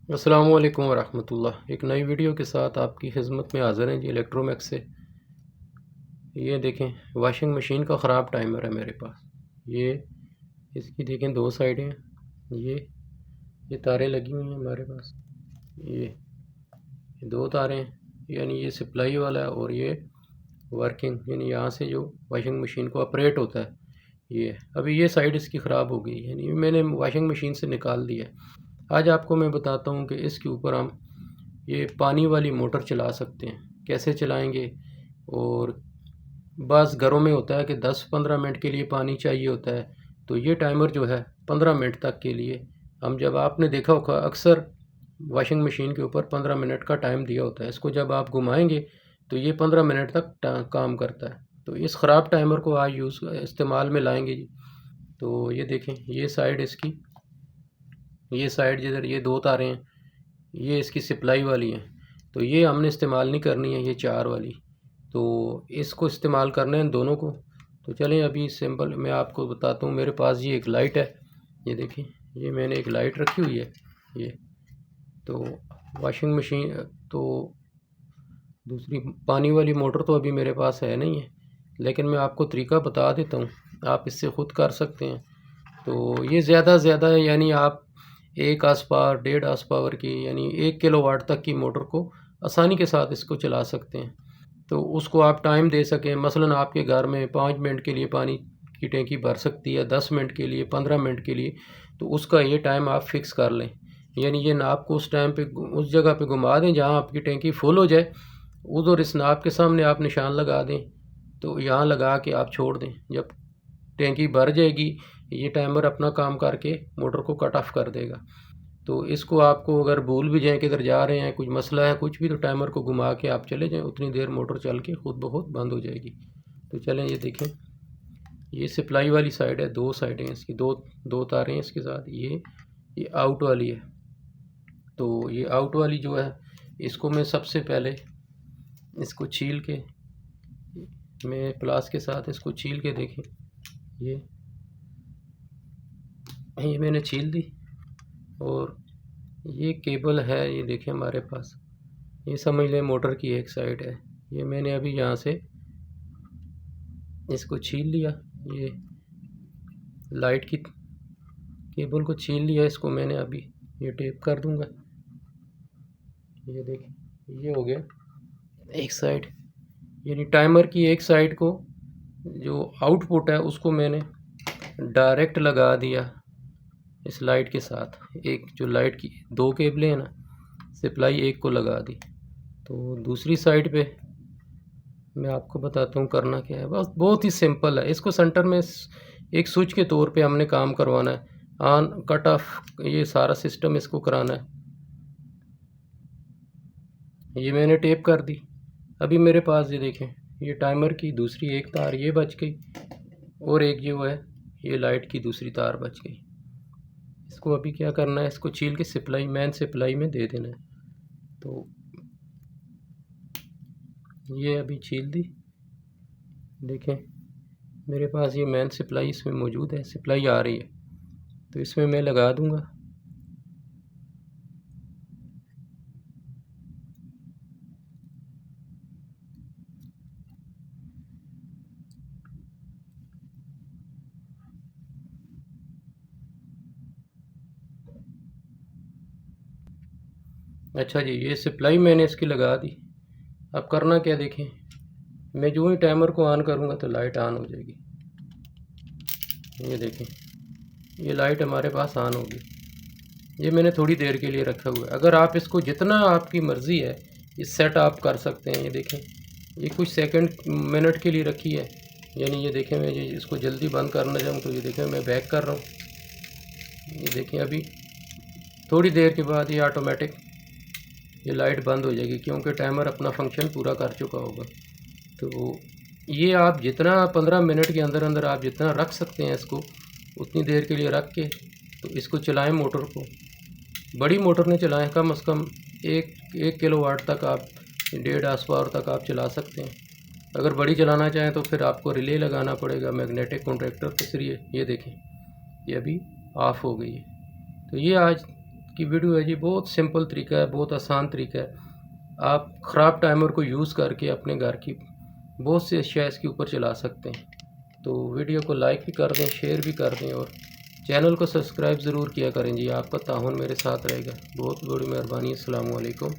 अस्सलामु अलैकुम वरहमतुल्लाह। एक नई वीडियो के साथ आपकी खिदमत में हाज़िर हैं जी इलेक्ट्रोमैक्स से। ये देखें वॉशिंग मशीन का ख़राब टाइमर है मेरे पास। ये इसकी देखें दो साइडें हैं। ये तारें लगी हुई हैं हमारे पास। ये दो तारें हैं, यानी ये सप्लाई वाला है और ये वर्किंग, यानी यहाँ से जो वॉशिंग मशीन को ऑपरेट होता है। ये अभी ये साइड इसकी ख़राब हो गई, यानी मैंने वॉशिंग मशीन से निकाल दिया है। आज आपको मैं बताता हूँ कि इसके ऊपर हम ये पानी वाली मोटर चला सकते हैं, कैसे चलाएंगे। और बस घरों में होता है कि 10-15 मिनट के लिए पानी चाहिए होता है, तो ये टाइमर जो है 15 मिनट तक के लिए हम, जब आपने देखा होगा अक्सर वॉशिंग मशीन के ऊपर 15 मिनट का टाइम दिया होता है, इसको जब आप घुमाएंगे तो ये 15 मिनट तक काम करता है। तो इस ख़राब टाइमर को आज इस्तेमाल में लाएंगे जी। तो ये देखें, ये साइड इसकी, ये साइड जिधर ये दो तारें हैं, ये इसकी सप्लाई वाली हैं, तो ये हमने इस्तेमाल नहीं करनी है, ये चार वाली। तो इसको इस्तेमाल करना है इन दोनों को। तो चलें अभी सिंपल मैं आपको बताता हूँ। मेरे पास ये एक लाइट है, ये देखें, ये मैंने एक लाइट रखी हुई है। ये तो वॉशिंग मशीन, तो दूसरी पानी वाली मोटर तो अभी मेरे पास है नहीं है, लेकिन मैं आपको तरीका बता देता हूँ, आप इससे ख़ुद कर सकते हैं। तो ये ज़्यादा से ज़्यादा है, यानी आप 1 आस पावर 1.5 आस पावर की, यानी 1 किलोवाट तक की मोटर को आसानी के साथ इसको चला सकते हैं। तो उसको आप टाइम दे सकें, मसलन आपके घर में 5 मिनट के लिए पानी की टैंकी भर सकती है, 10 मिनट के लिए, 15 मिनट के लिए, तो उसका ये टाइम आप फिक्स कर लें। यानी ये नाप को उस टाइम पे उस जगह पे घुमा दें जहाँ आपकी टैंकी फुल हो जाए, उधर इस नाप के सामने आप निशान लगा दें, तो यहाँ लगा के आप छोड़ दें। जब टैंकी भर जाएगी, ये टाइमर अपना काम करके मोटर को कट ऑफ कर देगा। तो इसको आपको अगर भूल भी जाएं किधर जा रहे हैं, कुछ मसला है कुछ भी, तो टाइमर को घुमा के आप चले जाएं, उतनी देर मोटर चल के खुद ब खुद बंद हो जाएगी। तो चलें, ये देखें, ये सप्लाई वाली साइड है, दो साइडें हैं इसकी, दो तारें हैं इसके साथ। ये आउट वाली है। तो ये आउट वाली जो है, इसको मैं सबसे पहले इसको छील के, मैं प्लास के साथ इसको छील के, देखें, ये मैंने छील दी। और ये केबल है, ये देखें हमारे पास, ये समझ लें मोटर की एक साइड है। ये मैंने अभी यहाँ से इसको छील लिया, ये लाइट की केबल को छील लिया। इसको मैंने अभी ये टेप कर दूंगा। ये देखें, ये हो गया एक साइड, यानी टाइमर की एक साइड को जो आउटपुट है उसको मैंने डायरेक्ट लगा दिया इस लाइट के साथ। एक जो लाइट की दो केबलें हैं ना, सप्लाई एक को लगा दी। तो दूसरी साइड पे मैं आपको बताता हूँ करना क्या है। बस बहुत ही सिंपल है। इसको सेंटर में एक स्विच के तौर पे हमने काम करवाना है, ऑन कट ऑफ, ये सारा सिस्टम इसको कराना है। ये मैंने टेप कर दी। अभी मेरे पास ये देखें, ये टाइमर की दूसरी एक तार ये बच गई, और एक जो है ये लाइट की दूसरी तार बच गई। इसको अभी क्या करना है, इसको छील के सप्लाई, मेन सप्लाई में दे देना है। तो ये अभी छील दी, देखें मेरे पास ये मेन सप्लाई इसमें मौजूद है, सप्लाई आ रही है, तो इसमें मैं लगा दूंगा। अच्छा जी, ये सप्लाई मैंने इसकी लगा दी। अब करना क्या, देखें, मैं जो ही टाइमर को ऑन करूंगा तो लाइट ऑन हो जाएगी। ये देखें, ये लाइट हमारे पास ऑन होगी। ये मैंने थोड़ी देर के लिए रखा हुआ है। अगर आप इसको जितना आपकी मर्ज़ी है इस सेट आप कर सकते हैं। ये देखें, ये कुछ सेकंड मिनट के लिए रखी है, यानी ये देखें, मैं ये इसको जल्दी बंद करना चाहूँ तो ये देखें मैं बैक कर रहा हूँ। ये देखें, अभी थोड़ी देर के बाद ये ऑटोमेटिक ये लाइट बंद हो जाएगी, क्योंकि टाइमर अपना फंक्शन पूरा कर चुका होगा। तो ये आप जितना 15 मिनट के अंदर अंदर आप जितना रख सकते हैं इसको, उतनी देर के लिए रख के तो इसको चलाएं। मोटर को बड़ी मोटर ने चलाएं, कम से कम एक किलोवाट तक आप, 1.5 आस पावर तक आप चला सकते हैं। अगर बड़ी चलाना चाहें तो फिर आपको रिले लगाना पड़ेगा मैग्नेटिक कॉन्ट्रैक्टर के जरिए। ये देखें, ये अभी ऑफ हो गई है। तो ये आज की वीडियो है जी। बहुत सिंपल तरीका है, बहुत आसान तरीका है। आप ख़राब टाइमर को यूज़ करके अपने घर की बहुत सी अशिया इसके ऊपर चला सकते हैं। तो वीडियो को लाइक भी कर दें, शेयर भी कर दें और चैनल को सब्सक्राइब ज़रूर किया करें जी। आपका ताउन मेरे साथ रहेगा। बहुत बड़ी मेहरबानी। अस्सलामु अलैकुम।